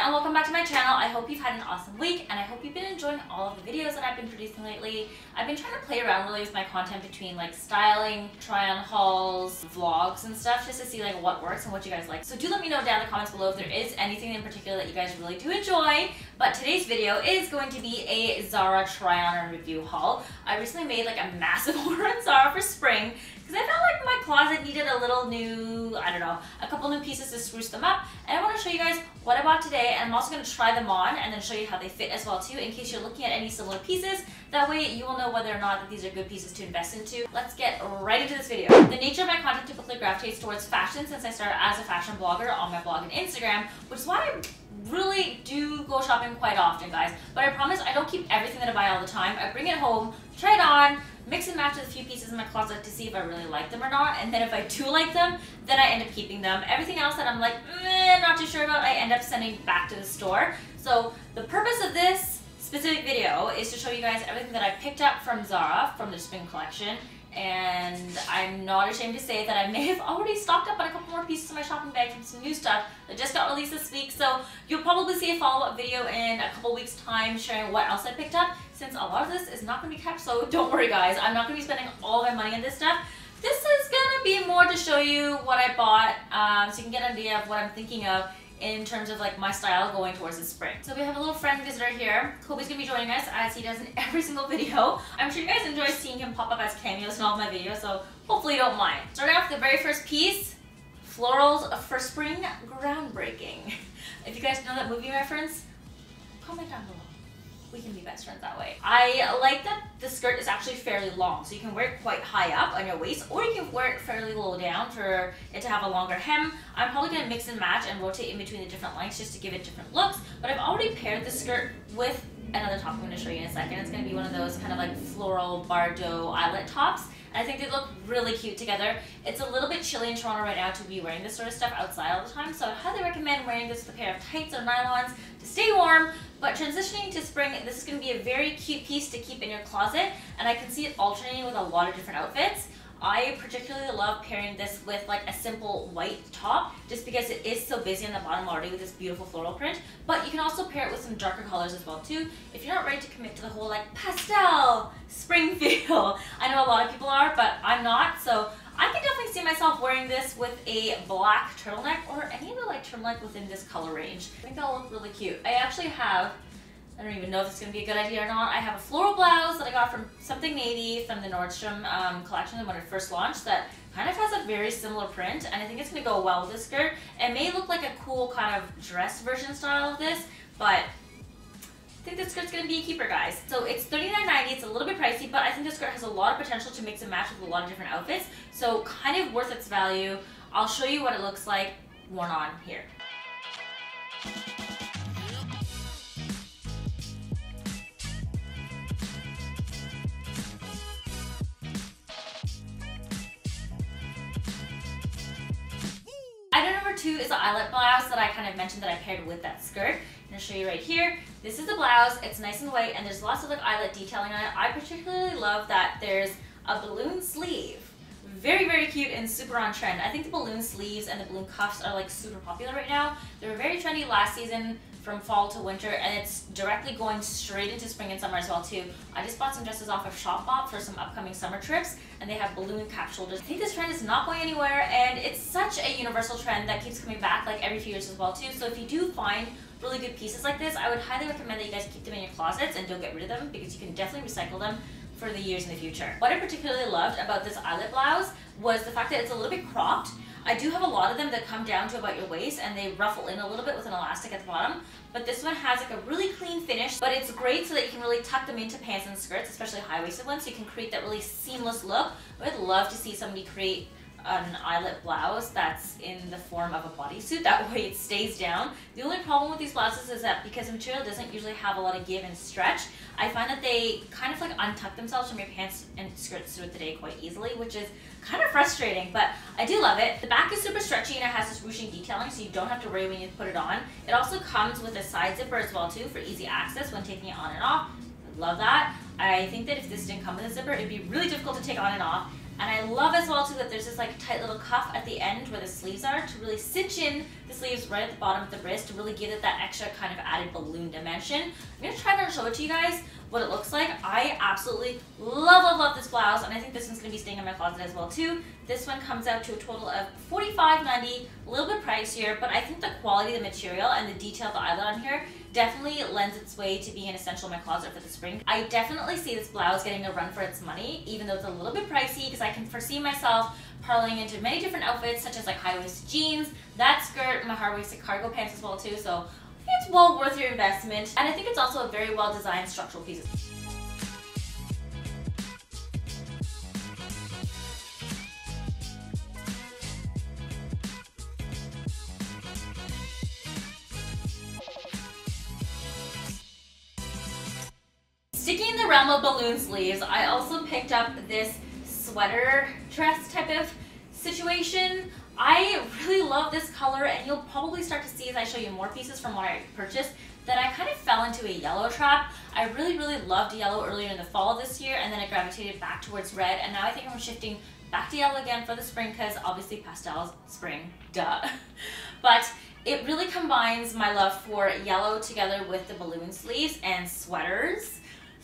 and welcome back to my channel. I hope you've had an awesome week and I hope you've been enjoying all of the videos that I've been producing lately. I've been trying to play around really with my content between like styling, try on hauls, vlogs and stuff just to see like what works and what you guys like. So do let me know down in the comments below if there is anything in particular that you guys really do enjoy. But today's video is going to be a Zara try on and review haul. I recently made like a massive order on Zara for spring because I felt like my closet needed a little new, I don't know, a couple new pieces to spruce them up. And I want to show you guys what I bought today, and I'm also going to try them on and then show you how they fit as well too, in case you're looking at any similar pieces. That way you will know whether or not that these are good pieces to invest into. Let's get right into this video. The nature of my content typically gravitates towards fashion since I started as a fashion blogger on my blog and Instagram, which is why I really do go shopping quite often, guys. But I promise I don't keep everything that I buy all the time. I bring it home, try it on, mix and match with a few pieces in my closet to see if I really like them or not, and then if I do like them, then I end up keeping them. Everything else that I'm like, not too sure about, I end up sending back to the store. So the purpose of this specific video is to show you guys everything that I picked up from Zara from the spring collection. And I'm not ashamed to say that I may have already stocked up on a couple more pieces in my shopping bag from some new stuff that just got released this week. So you'll probably see a follow-up video in a couple weeks time sharing what else I picked up, since a lot of this is not going to be kept. So don't worry guys, I'm not going to be spending all my money on this stuff. This is going to be more to show you what I bought, so you can get an idea of what I'm thinking of in terms of like my style going towards the spring. So we have a little friend visitor here. Kobe's gonna be joining us as he does in every single video. I'm sure you guys enjoy seeing him pop up as cameos in all of my videos, so hopefully you don't mind. Starting off with the very first piece, Florals for Spring Groundbreaking. If you guys know that movie reference, comment down below. We can be best friends that way. I like that the skirt is actually fairly long, so you can wear it quite high up on your waist, or you can wear it fairly low down for it to have a longer hem. I'm probably going to mix and match and rotate in between the different lengths just to give it different looks, but I've already paired the skirt with another top I'm going to show you in a second. It's going to be one of those kind of like floral Bardot eyelet tops. And I think they look really cute together. It's a little bit chilly in Toronto right now to be wearing this sort of stuff outside all the time, so I highly recommend wearing this with a pair of tights or nylons to stay warm. But transitioning to spring, this is going to be a very cute piece to keep in your closet, and I can see it alternating with a lot of different outfits. I particularly love pairing this with like a simple white top just because it is so busy on the bottom already with this beautiful floral print, but you can also pair it with some darker colors as well too if you're not ready to commit to the whole like pastel spring feel. I know a lot of people are, but I'm not, so I can definitely see myself wearing this with a black turtleneck or any other like turtleneck within this color range. I think that'll look really cute. I actually have, I don't even know if it's going to be a good idea or not, I have a floral blouse that I got from Something Navy from the Nordstrom collection when it first launched that kind of has a very similar print, and I think it's going to go well with this skirt. It may look like a cool kind of dress version style of this, but I think this skirt's going to be a keeper, guys. So it's $39.90, it's a little bit pricey, but I think this skirt has a lot of potential to mix and match with a lot of different outfits, so kind of worth its value. I'll show you what it looks like worn on here. Item number 2 is the eyelet blouse that I kind of mentioned that I paired with that skirt. I'm going to show you right here. This is the blouse. It's nice and white and there's lots of like eyelet detailing on it. I particularly love that there's a balloon sleeve. Very, very cute and super on trend. I think the balloon sleeves and the balloon cuffs are like super popular right now. They were very trendy last season from fall to winter, and it's directly going straight into spring and summer as well too. I just bought some dresses off of Shopbop for some upcoming summer trips, and they have balloon cap shoulders. I think this trend is not going anywhere, and it's such a universal trend that keeps coming back like every few years as well too. So if you do find really good pieces like this, I would highly recommend that you guys keep them in your closets and don't get rid of them, because you can definitely recycle them for the years in the future. What I particularly loved about this eyelet blouse was the fact that it's a little bit cropped. I do have a lot of them that come down to about your waist and they ruffle in a little bit with an elastic at the bottom, but this one has like a really clean finish, but it's great so that you can really tuck them into pants and skirts, especially high-waisted ones, so you can create that really seamless look. I would love to see somebody create an eyelet blouse that's in the form of a bodysuit. That way it stays down. The only problem with these blouses is that because the material doesn't usually have a lot of give and stretch, I find that they kind of like untuck themselves from your pants and skirts throughout the day quite easily, which is kind of frustrating, but I do love it. The back is super stretchy and it has this ruching detailing, so you don't have to worry when you put it on. It also comes with a side zipper as well too for easy access when taking it on and off. I love that. I think that if this didn't come with a zipper, it'd be really difficult to take on and off. And I love as well too that there's this like tight little cuff at the end where the sleeves are to really cinch in the sleeves right at the bottom of the wrist to really give it that extra kind of added balloon dimension. I'm going to try to show it to you guys what it looks like. I absolutely love this blouse, and I think this one's going to be staying in my closet as well too. This one comes out to a total of $45.90, a little bit pricier, but I think the quality of the material and the detail of the eyelet on here definitely lends its way to being an essential in my closet for the spring. I definitely see this blouse getting a run for its money, even though it's a little bit pricey, because I can foresee myself parlaying into many different outfits, such as like high-waisted jeans, that skirt, my high-waisted cargo pants as well too, so I think it's well worth your investment, and I think it's also a very well-designed structural piece. Sticking in the realm of balloon sleeves, I also picked up this sweater dress type of situation. I really love this color, and you'll probably start to see as I show you more pieces from what I purchased that I kind of fell into a yellow trap. I really loved yellow earlier in the fall of this year, and then I gravitated back towards red, and now I think I'm shifting back to yellow again for the spring because obviously pastels, spring, duh. But it really combines my love for yellow together with the balloon sleeves and sweaters.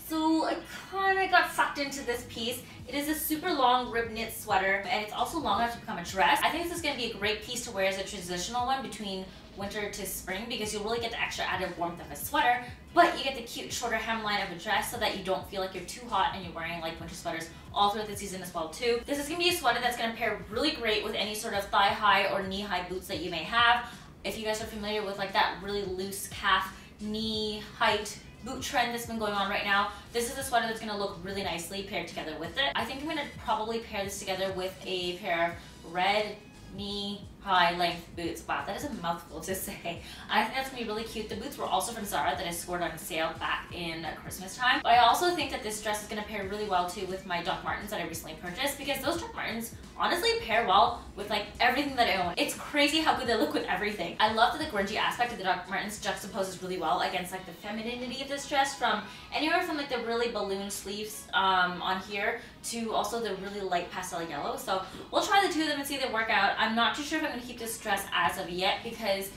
So I kind of got sucked into this piece. It is a super long rib knit sweater, and it's also long enough to become a dress. I think this is going to be a great piece to wear as a transitional one between winter to spring, because you'll really get the extra added warmth of a sweater, but you get the cute shorter hemline of a dress so that you don't feel like you're too hot and you're wearing like winter sweaters all throughout the season as well too. This is going to be a sweater that's going to pair really great with any sort of thigh high or knee high boots that you may have. If you guys are familiar with like that really loose calf knee height boot trend that's been going on right now, this is a sweater that's going to look really nicely paired together with it. I think I'm going to probably pair this together with a pair of red knee high length boots. Wow, that is a mouthful to say. I think that's gonna be really cute. The boots were also from Zara that I scored on sale back in Christmas time. But I also think that this dress is gonna pair really well too with my Doc Martens that I recently purchased, because those Doc Martens honestly pair well with like everything that I own. It's crazy how good they look with everything. I love that the grungy aspect of the Doc Martens juxtaposes really well against like the femininity of this dress, from anywhere from like the really balloon sleeves on here to also the really light pastel yellow. So we'll try the two of them and see if they work out. I'm not too sure if I'm going to keep this dress as of yet, because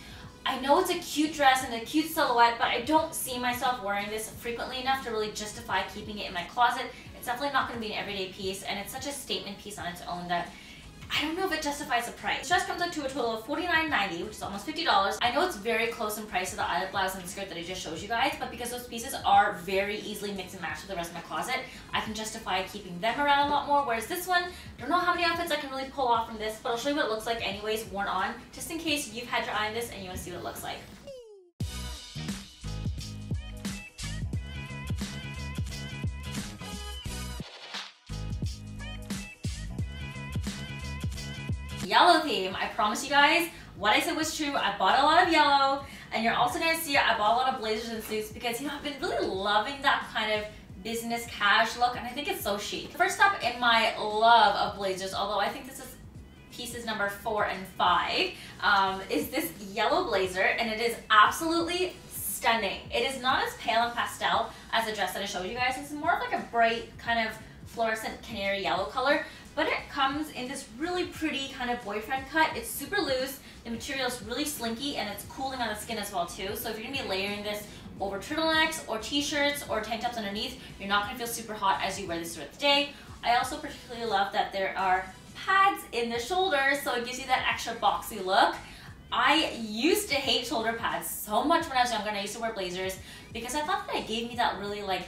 I know it's a cute dress and a cute silhouette, but I don't see myself wearing this frequently enough to really justify keeping it in my closet. It's definitely not going to be an everyday piece, and it's such a statement piece on its own that I don't know if it justifies the price. This dress comes out to a total of $49.90, which is almost $50. I know it's very close in price to the eyelet blouse and the skirt that I just showed you guys, but because those pieces are very easily mix and match with the rest of my closet, I can justify keeping them around a lot more, whereas this one, I don't know how many outfits I can really pull off from this, but I'll show you what it looks like anyways, worn on, just in case you've had your eye on this and you want to see what it looks like. Yellow theme. I promise you guys, what I said was true. I bought a lot of yellow, and you're also gonna see I bought a lot of blazers and suits because, you know, I've been really loving that kind of business cash look, and I think it's so chic. First up in my love of blazers, although I think this is pieces number 4 and 5, is this yellow blazer, and it is absolutely stunning. It is not as pale and pastel as the dress that I showed you guys. It's more of like a bright kind of fluorescent canary yellow color, but it comes in this really pretty kind of boyfriend cut. It's super loose, the material is really slinky, and it's cooling on the skin as well too. So if you're gonna be layering this over turtlenecks or t-shirts or tank tops underneath, you're not gonna feel super hot as you wear this throughout the day. I also particularly love that there are pads in the shoulders, so it gives you that extra boxy look. I used to hate shoulder pads so much when I was younger, and I used to wear blazers because I thought that it gave me that really like,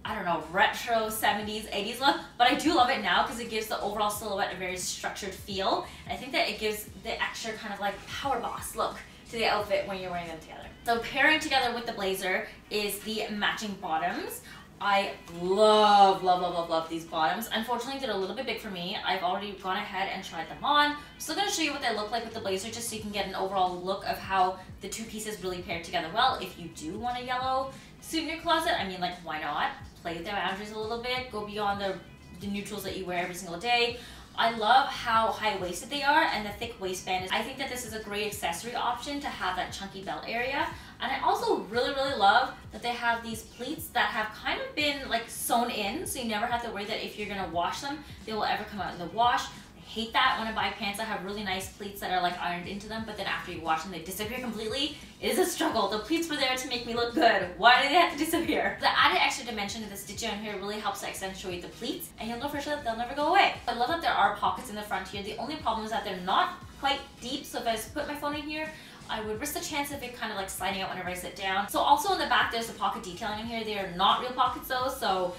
I don't know, retro 70s, 80s look, but I do love it now because it gives the overall silhouette a very structured feel. And I think that it gives the extra kind of like power boss look to the outfit when you're wearing them together. So pairing together with the blazer is the matching bottoms. I love these bottoms. Unfortunately, they're a little bit big for me. I've already gone ahead and tried them on. I'm still going to show you what they look like with the blazer, just so you can get an overall look of how the two pieces really pair together well. If you do want a yellow suit in your closet, I mean, like, why not? Play with the boundaries a little bit, go beyond the neutrals that you wear every single day. I love how high-waisted they are and the thick waistband. I think that this is a great accessory option to have that chunky belt area. And I also really love that they have these pleats that have kind of been like sewn in, so you never have to worry that if you're gonna wash them, they will ever come out in the wash. I hate that when I buy pants that have really nice pleats that are like ironed into them, but then after you wash them, they disappear completely. It is a struggle. The pleats were there to make me look good. Why do they have to disappear? The added extra dimension of the stitching on here really helps to accentuate the pleats, and you'll know for sure that they'll never go away. I love that there are pockets in the front here. The only problem is that they're not quite deep, so if I just put my phone in here, I would risk the chance of it kind of like sliding out whenever I sit down. So also in the back, there's the pocket detailing in here. They are not real pockets though, so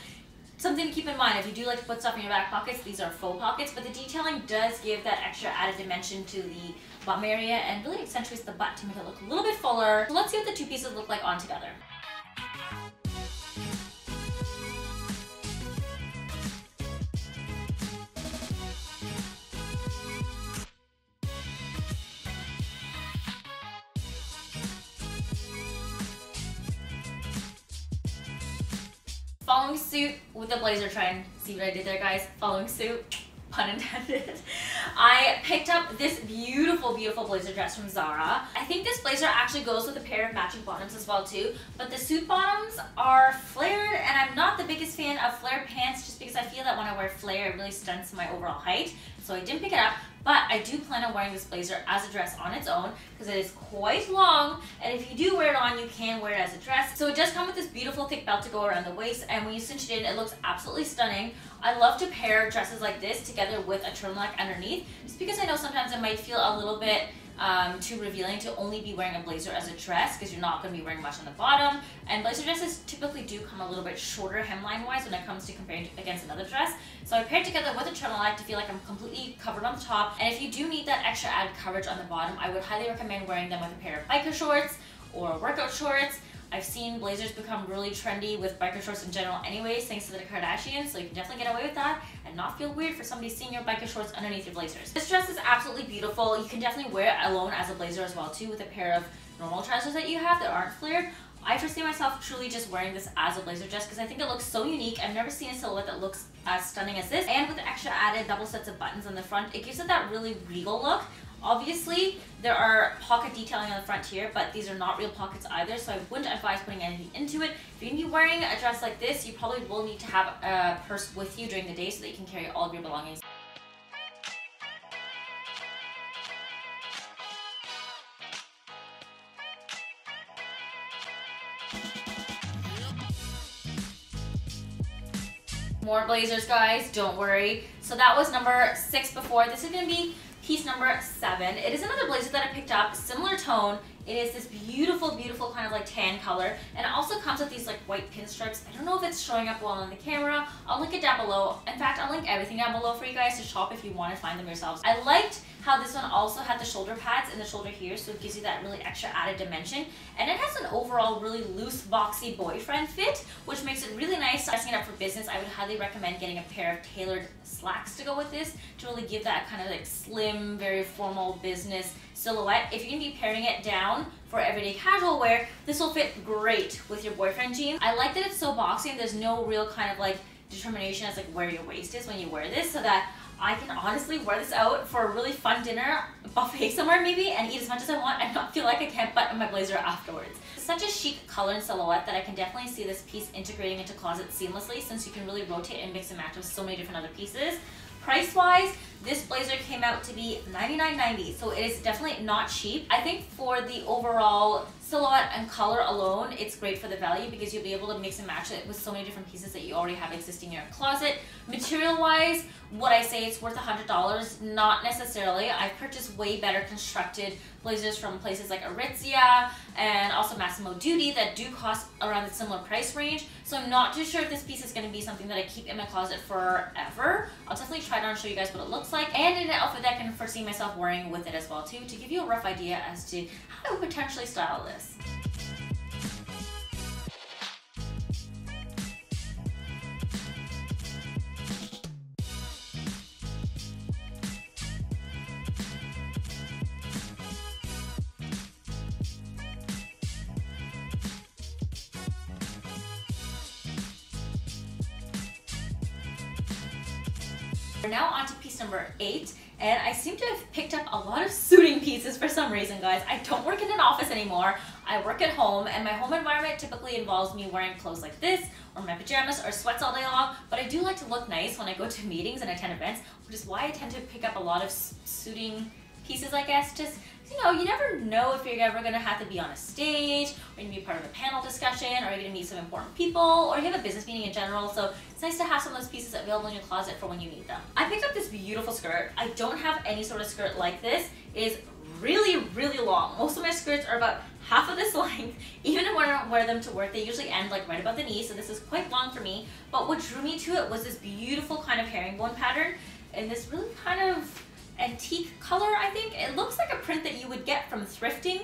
something to keep in mind. If you do like to put stuff in your back pockets, these are faux pockets, but the detailing does give that extra added dimension to the bum area and really accentuates the butt to make it look a little bit fuller. So let's see what the two pieces look like on together. Following suit with the blazer trend. See what I did there, guys? Following suit, pun intended. I picked up this beautiful blazer dress from Zara. I think this blazer actually goes with a pair of matching bottoms as well too, but the suit bottoms are flared, and I'm not the biggest fan of flared pants just because I feel that when I wear flare, it really stunts my overall height. So I didn't pick it up, but I do plan on wearing this blazer as a dress on its own because it is quite long, and if you do wear it on, you can wear it as a dress. So it does come with this beautiful thick belt to go around the waist, and when you cinch it in, it looks absolutely stunning. I love to pair dresses like this together with a turtleneck underneath, just because I know sometimes it might feel a little bit too revealing to only be wearing a blazer as a dress because you're not going to be wearing much on the bottom, and blazer dresses typically do come a little bit shorter hemline wise when it comes to comparing against another dress. So I paired together with a turtleneck to feel like I'm completely covered on the top, and if you do need that extra added coverage on the bottom, I would highly recommend wearing them with a pair of biker shorts or workout shorts. I've seen blazers become really trendy with biker shorts in general anyways, thanks to the Kardashians, so you can definitely get away with that and not feel weird for somebody seeing your biker shorts underneath your blazers. This dress is absolutely beautiful. You can definitely wear it alone as a blazer as well too, with a pair of normal trousers that you have that aren't flared. I foresee myself truly just wearing this as a blazer dress because I think it looks so unique. I've never seen a silhouette that looks as stunning as this, and with the extra added double sets of buttons on the front, it gives it that really regal look. Obviously, there are pocket detailing on the front here, but these are not real pockets either, so I wouldn't advise putting anything into it. If you're going to be wearing a dress like this, you probably will need to have a purse with you during the day so that you can carry all of your belongings. More blazers, guys, don't worry. So that was number 6 before. This is going to be piece number 7. It is another blazer that I picked up, similar tone. It is this beautiful kind of like tan color, and it also comes with these like white pinstripes. I don't know if it's showing up well on the camera. I'll link it down below. In fact, I'll link everything down below for you guys to shop if you want to find them yourselves. I liked how this one also had the shoulder pads in the shoulder here, so it gives you that really extra added dimension, and it has an overall really loose, boxy boyfriend fit, which makes it really nice. Dressing it up for business, I would highly recommend getting a pair of tailored slacks to go with this to really give that kind of like slim, very formal business silhouette. If you're gonna be pairing it down for everyday casual wear, this will fit great with your boyfriend jeans. I like that it's so boxy and there's no real kind of like determination as like where your waist is when you wear this, so that I can honestly wear this out for a really fun dinner, buffet somewhere maybe, and eat as much as I want and not feel like I can't button my blazer afterwards. It's such a chic color and silhouette that I can definitely see this piece integrating into closets seamlessly, since you can really rotate and mix and match with so many different other pieces. Price-wise, this blazer came out to be $99.90, so it is definitely not cheap. I think for the overall silhouette and color alone, it's great for the value because you'll be able to mix and match it with so many different pieces that you already have existing in your closet. Material-wise, would I say it's worth $100? Not necessarily. I've purchased way better constructed blazers from places like Aritzia and also Massimo Dutti that do cost around the similar price range, so I'm not too sure if this piece is going to be something that I keep in my closet forever. I'll definitely try it on and show you guys what it looks like, and in an outfit that I can foresee myself wearing with it as well too, to give you a rough idea as to how I would potentially style this. We're now on to piece piece number 8, and I seem to have picked up a lot of suiting pieces for some reason, guys. I don't work in an office anymore. I work at home, and my home environment typically involves me wearing clothes like this, or my pajamas, or sweats all day long, but I do like to look nice when I go to meetings and attend events, which is why I tend to pick up a lot of suiting pieces, I guess. Just, you know, you never know if you're ever going to have to be on a stage, or you're going to be part of a panel discussion, or you're going to meet some important people, or you have a business meeting in general, so it's nice to have some of those pieces available in your closet for when you need them. I picked up this beautiful skirt. I don't have any sort of skirt like this. It is really, really long. Most of my skirts are about half of this length. Even when I don't wear them to work, they usually end like right above the knee, so this is quite long for me. But what drew me to it was this beautiful kind of herringbone pattern, and this really kind of antique color, I think. It looks like a print that you would get from thrifting,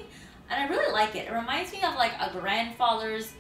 and I really like it. It reminds me of like a grandfather's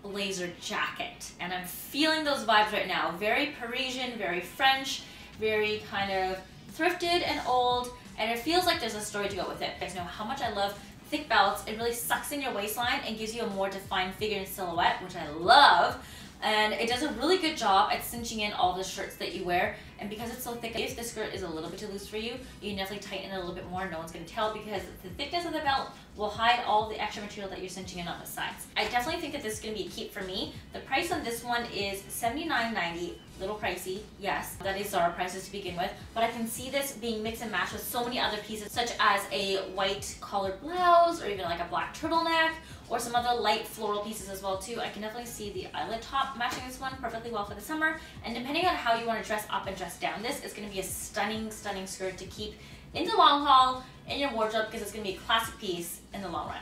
blazer jacket, and I'm feeling those vibes right now. Very Parisian, very French, very kind of thrifted and old, and it feels like there's a story to go with it. You guys know how much I love thick belts. It really sucks in your waistline and gives you a more defined figure and silhouette, which I love. And it does a really good job at cinching in all the shirts that you wear. And because it's so thick, if the skirt is a little bit too loose for you, you can definitely tighten it a little bit more. No one's going to tell, because the thickness of the belt will hide all the extra material that you're cinching in on the sides. I definitely think that this is going to be a keep for me. The price on this one is $79.90. Little pricey, yes. That is Zara prices to begin with. But I can see this being mixed and matched with so many other pieces, such as a white collared blouse, or even like a black turtleneck, or some other light floral pieces as well too. I can definitely see the eyelet top matching this one perfectly well for the summer. And depending on how you want to dress up and dress down this, it's going to be a stunning, stunning skirt to keep in the long haul in your wardrobe, because it's going to be a classic piece in the long run.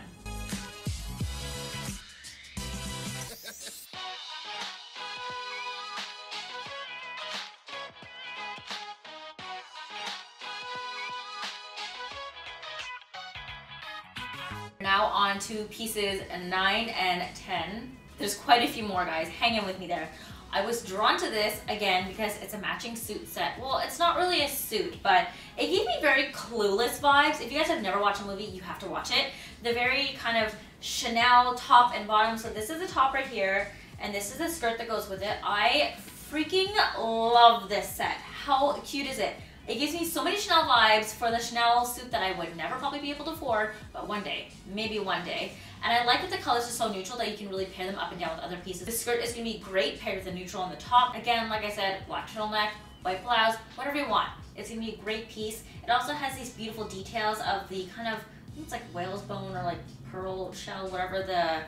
Now on to pieces 9 and 10. There's quite a few more, guys. Hang in with me there. I was drawn to this, again, because it's a matching suit set. Well, it's not really a suit, but it gave me very Clueless vibes. If you guys have never watched a movie, you have to watch it. The very kind of Chanel top and bottom. So this is the top right here, and this is the skirt that goes with it. I freaking love this set. How cute is it? It gives me so many Chanel vibes for the Chanel suit that I would never probably be able to afford, but one day, maybe one day. And I like that the colors are so neutral that you can really pair them up and down with other pieces. This skirt is going to be great paired with the neutral on the top. Again, like I said, black turtleneck, white blouse, whatever you want. It's going to be a great piece. It also has these beautiful details of the kind of, I think it's like whale's bone or like pearl shell, whatever the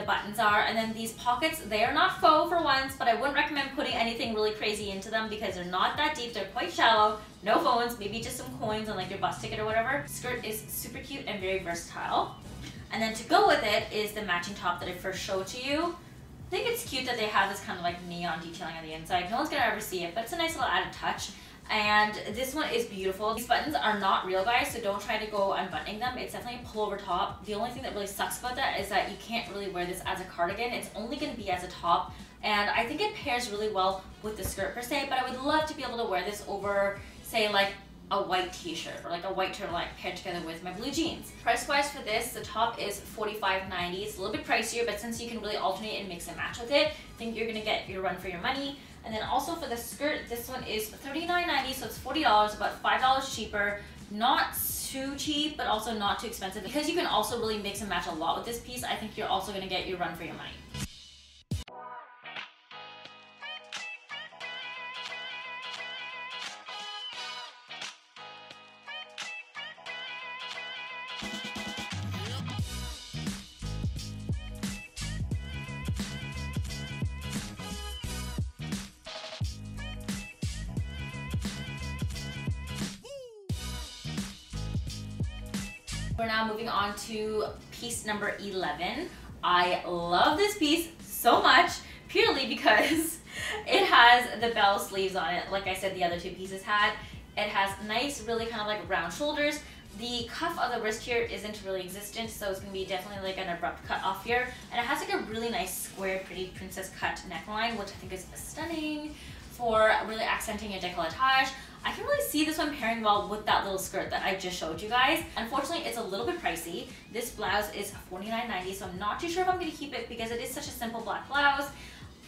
buttons are. And then these pockets, they are not faux for once, but I wouldn't recommend putting anything really crazy into them because they're not that deep. They're quite shallow. No phones, maybe just some coins on like your bus ticket or whatever. Skirt is super cute and very versatile. And then to go with it is the matching top that I first showed to you. I think it's cute that they have this kind of like neon detailing on the inside. No one's gonna ever see it, but it's a nice little added touch. And this one is beautiful. These buttons are not real, guys, so don't try to go unbuttoning them. It's definitely a pullover top. The only thing that really sucks about that is that you can't really wear this as a cardigan. It's only going to be as a top, and I think it pairs really well with the skirt per se, but I would love to be able to wear this over, say, like a white t-shirt or like a white turtleneck paired together with my blue jeans. Price-wise for this, the top is $45.90. It's a little bit pricier, but since you can really alternate and mix and match with it, I think you're going to get your run for your money. And then also for the skirt, this one is $39.90, so it's $40, about $5 cheaper. Not too cheap, but also not too expensive. Because you can also really mix and match a lot with this piece, I think you're also going to get your run for your money. We're now moving on to piece number 11. I love this piece so much purely because it has the bell sleeves on it. Like I said, the other two pieces had. It has nice, really kind of like round shoulders. The cuff of the wrist here isn't really existent, so it's going to be definitely like an abrupt cut off here. And it has like a really nice square, pretty princess cut neckline, which I think is stunning for really accenting your décolletage. I can really see this one pairing well with that little skirt that I just showed you guys. Unfortunately, it's a little bit pricey. This blouse is $49.90, so I'm not too sure if I'm going to keep it because it is such a simple black blouse.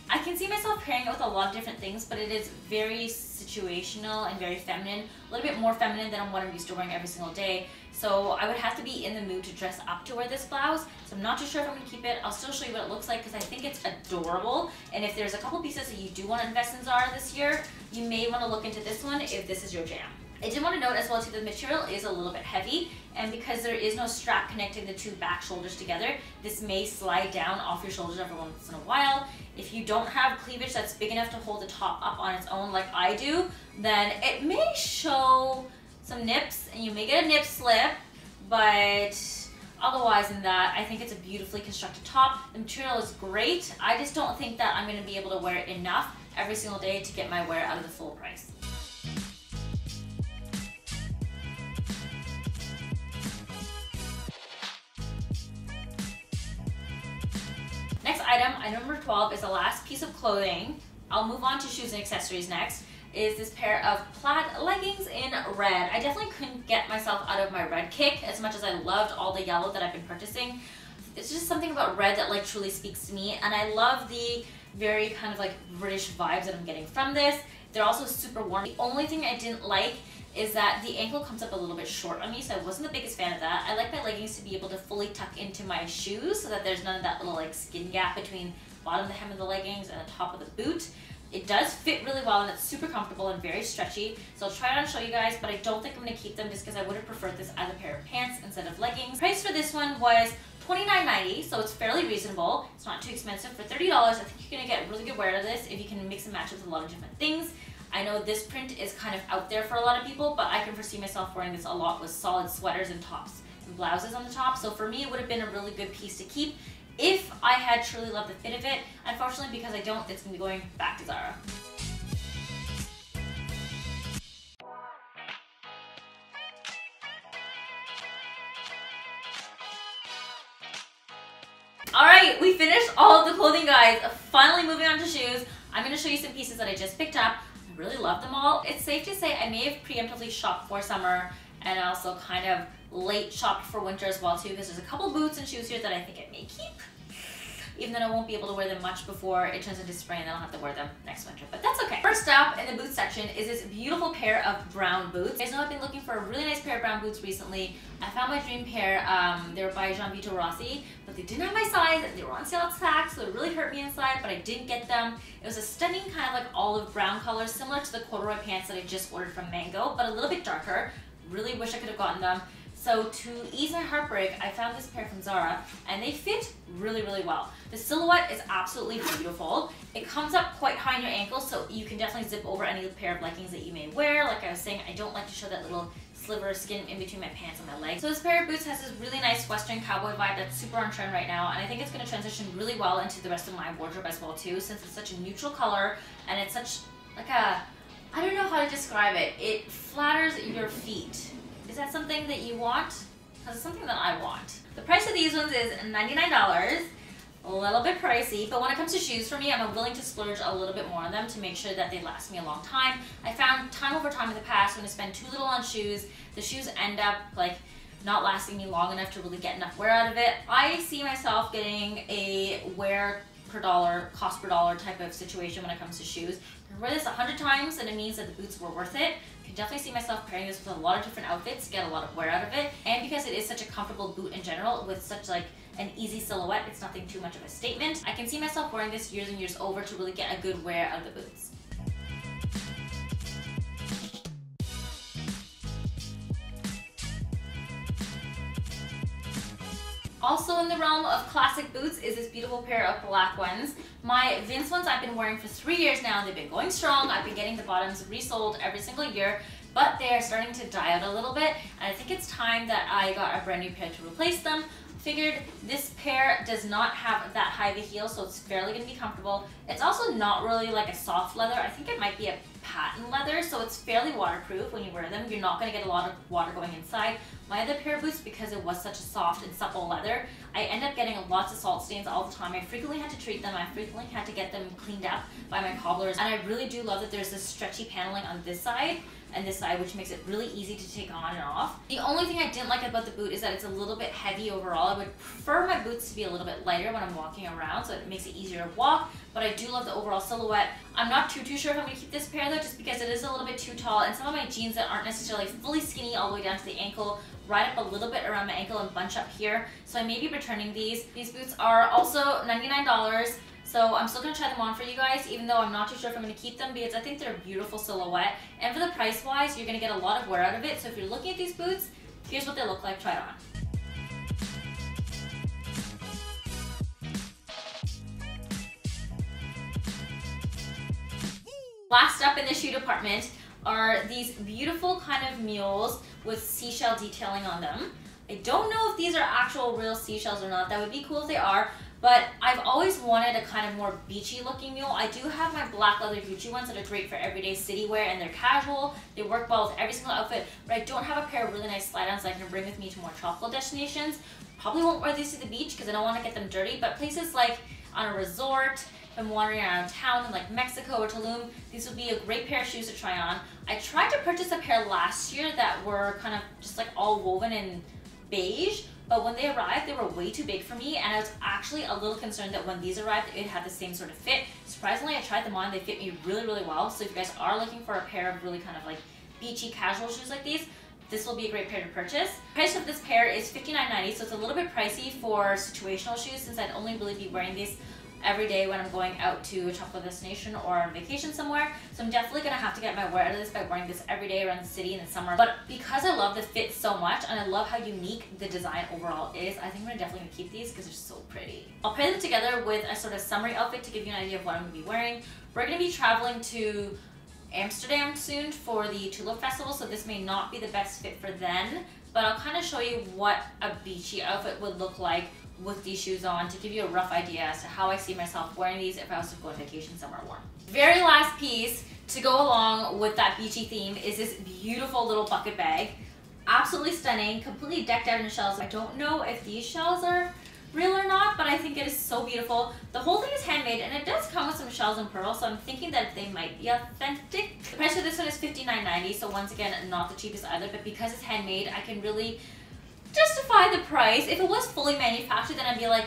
I can see myself pairing it with a lot of different things, but it is very situational and very feminine, a little bit more feminine than what I'm used to wearing every single day. So I would have to be in the mood to dress up to wear this blouse. So I'm not too sure if I'm gonna keep it. I'll still show you what it looks like because I think it's adorable. And if there's a couple pieces that you do want to invest in Zara this year, you may want to look into this one if this is your jam. I did want to note as well too, the material is a little bit heavy, and because there is no strap connecting the two back shoulders together, this may slide down off your shoulders every once in a while. If you don't have cleavage that's big enough to hold the top up on its own like I do, then it may show some nips and you may get a nip slip, but otherwise than that, I think it's a beautifully constructed top. The material is great. I just don't think that I'm going to be able to wear it enough every single day to get my wear out of the full price. Next item number 12, is the last piece of clothing. I'll move on to shoes and accessories next. Is this pair of plaid leggings in red. I definitely couldn't get myself out of my red kick as much as I loved all the yellow that I've been purchasing. It's just something about red that like truly speaks to me, and I love the very kind of like British vibes that I'm getting from this. They're also super warm. The only thing I didn't like is that the ankle comes up a little bit short on me, so I wasn't the biggest fan of that. I like my leggings to be able to fully tuck into my shoes so that there's none of that little like skin gap between bottom of the hem of the leggings and the top of the boot. It does fit really well and it's super comfortable and very stretchy. So I'll try it on and show you guys, but I don't think I'm gonna keep them just because I would have preferred this as a pair of pants instead of leggings. Price for this one was $29.90, so it's fairly reasonable. It's not too expensive. For $30, I think you're gonna get really good wear out of this if you can mix and match with a lot of different things. I know this print is kind of out there for a lot of people, but I can foresee myself wearing this a lot with solid sweaters and tops and blouses on the top. So for me, it would have been a really good piece to keep if I had truly loved the fit of it. Unfortunately, because I don't, it's gonna be going back to Zara. Alright, we finished all of the clothing, guys. Finally moving on to shoes. I'm gonna show you some pieces that I just picked up. I really love them all. It's safe to say I may have preemptively shopped for summer and also kind of late shopped for winter as well too, because there's a couple boots and shoes here that I think I may keep, even though I won't be able to wear them much before it turns into spring and then I'll have to wear them next winter, but that's okay. First up in the boot section is this beautiful pair of brown boots. You guys know I've been looking for a really nice pair of brown boots recently. I found my dream pair. They were by Gianvito Rossi, but they didn't have my size. They were on sale at Saks, so it really hurt me inside, but I didn't get them. It was a stunning kind of like olive brown color, similar to the corduroy pants that I just ordered from Mango, but a little bit darker. Really wish I could have gotten them. So to ease my heartbreak, I found this pair from Zara, and they fit really, really well. The silhouette is absolutely beautiful. It comes up quite high in your ankles, so you can definitely zip over any pair of leggings that you may wear. Like I was saying, I don't like to show that little sliver of skin in between my pants and my legs. So this pair of boots has this really nice Western cowboy vibe that's super on trend right now, and I think it's going to transition really well into the rest of my wardrobe as well too, since it's such a neutral color and it's such like a, I don't know how to describe it. It flatters your feet. Is that something that you want? Because it's something that I want. The price of these ones is $99. A little bit pricey, but when it comes to shoes for me, I'm willing to splurge a little bit more on them to make sure that they last me a long time. I found time over time in the past when I spend too little on shoes, the shoes end up like not lasting me long enough to really get enough wear out of it. I see myself getting a wear per dollar, cost per dollar type of situation when it comes to shoes. I wear this 100 times and it means that the boots were worth it. I can definitely see myself pairing this with a lot of different outfits to get a lot of wear out of it. And because it is such a comfortable boot in general with such like an easy silhouette, it's nothing too much of a statement. I can see myself wearing this years and years over to really get a good wear out of the boots. Also in the realm of classic boots is this beautiful pair of black ones. My Vince ones I've been wearing for 3 years now and they've been going strong. I've been getting the bottoms resold every single year, but they are starting to die out a little bit, and I think it's time that I got a brand new pair to replace them. Figured this pair does not have that high of a heel, so it's fairly going to be comfortable. It's also not really like a soft leather. I think it might be a patent leather, so it's fairly waterproof when you wear them. You're not going to get a lot of water going inside. My other pair of boots, because it was such a soft and supple leather, I end up getting lots of salt stains all the time. I frequently had to treat them. I frequently had to get them cleaned up by my cobblers, and I really do love that there's this stretchy paneling on this side. and this side, which makes it really easy to take on and off. The only thing I didn't like about the boot is that it's a little bit heavy overall. I would prefer my boots to be a little bit lighter when I'm walking around, so it makes it easier to walk, but I do love the overall silhouette. I'm not too sure if I'm going to keep this pair though, just because it is a little bit too tall, and some of my jeans that aren't necessarily fully skinny all the way down to the ankle ride up a little bit around my ankle and bunch up here, so I may be returning these. These boots are also $99. So I'm still going to try them on for you guys, even though I'm not too sure if I'm going to keep them, because I think they're a beautiful silhouette. And for the price wise, you're going to get a lot of wear out of it. So if you're looking at these boots, here's what they look like. Try it on. Last up in the shoe department are these beautiful kind of mules with seashell detailing on them. I don't know if these are actual real seashells or not. That would be cool if they are. But I've always wanted a kind of more beachy looking mule. I do have my black leather Gucci ones that are great for everyday city wear, and they're casual. They work well with every single outfit, but I don't have a pair of really nice slide-ons that I can bring with me to more tropical destinations. Probably won't wear these to the beach because I don't want to get them dirty, but places like on a resort, if I'm wandering around town in like Mexico or Tulum, these would be a great pair of shoes to try on. I tried to purchase a pair last year that were kind of just like all woven in beige, but when they arrived, they were way too big for me, and I was actually a little concerned that when these arrived, it had the same sort of fit. Surprisingly, I tried them on. They fit me really, really well. So if you guys are looking for a pair of really kind of like beachy casual shoes like these, this will be a great pair to purchase. The price of this pair is $59.90, so it's a little bit pricey for situational shoes, since I'd only really be wearing these every day when I'm going out to a tropical destination or on vacation somewhere. So I'm definitely gonna have to get my wear out of this by wearing this every day around the city in the summer. But because I love the fit so much and I love how unique the design overall is, I think I'm definitely gonna keep these because they're so pretty. I'll pair them together with a sort of summery outfit to give you an idea of what I'm gonna be wearing. We're gonna be traveling to Amsterdam soon for the Tulip Festival, so this may not be the best fit for then, but I'll kind of show you what a beachy outfit would look like with these shoes on to give you a rough idea as to how I see myself wearing these if I was to go on vacation somewhere warm. Very last piece to go along with that beachy theme is this beautiful little bucket bag. Absolutely stunning, completely decked out in shells. I don't know if these shells are real or not, but I think it is so beautiful. The whole thing is handmade, and it does come with some shells and pearls, so I'm thinking that they might be authentic. The price for this one is $59.90, so once again, not the cheapest either, but because it's handmade, I can really justify the price. If it was fully manufactured, then I'd be like,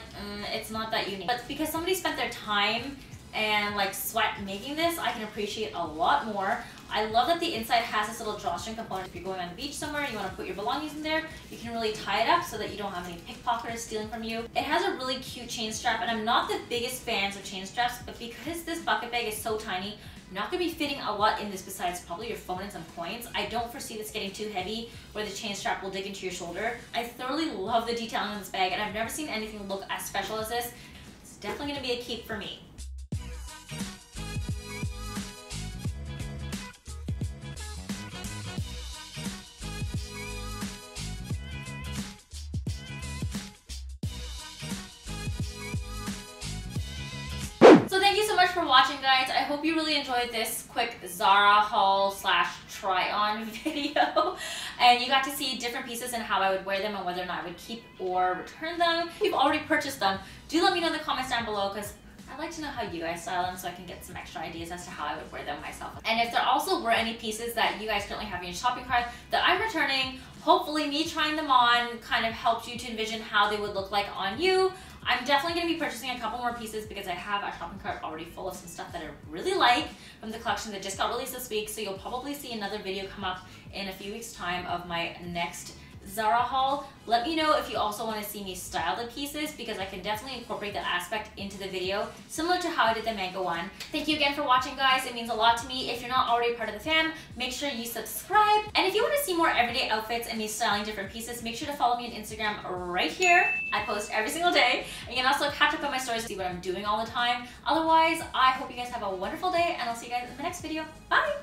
it's not that unique. But because somebody spent their time and like sweat making this, I can appreciate a lot more. I love that the inside has this little drawstring component. If you're going on the beach somewhere and you want to put your belongings in there, you can really tie it up so that you don't have any pickpocketers stealing from you. It has a really cute chain strap, and I'm not the biggest fan of chain straps, but because this bucket bag is so tiny, you're not going to be fitting a lot in this besides probably your phone and some coins. I don't foresee this getting too heavy where the chain strap will dig into your shoulder. I thoroughly love the detailing on this bag, and I've never seen anything look as special as this. It's definitely going to be a keep for me. So thank you so much for watching, guys. I hope you really enjoyed this quick Zara haul slash try on video, and you got to see different pieces and how I would wear them and whether or not I would keep or return them. If you've already purchased them, do let me know in the comments down below, because I'd like to know how you guys style them so I can get some extra ideas as to how I would wear them myself. And if there also were any pieces that you guys currently have in your shopping cart that I'm returning, hopefully me trying them on kind of helped you to envision how they would look like on you. I'm definitely going to be purchasing a couple more pieces because I have a shopping cart already full of some stuff that I really like from the collection that just got released this week. So you'll probably see another video come up in a few weeks' time of my next Zara haul. Let me know if you also want to see me style the pieces, because I can definitely incorporate that aspect into the video, similar to how I did the mango one. Thank you again for watching, guys. It means a lot to me. If you're not already part of the fam, make sure you subscribe. And if you want to see more everyday outfits and me styling different pieces, make sure to follow me on Instagram right here. I post every single day. And you can also catch up on my stories to see what I'm doing all the time. Otherwise, I hope you guys have a wonderful day, and I'll see you guys in the next video. Bye!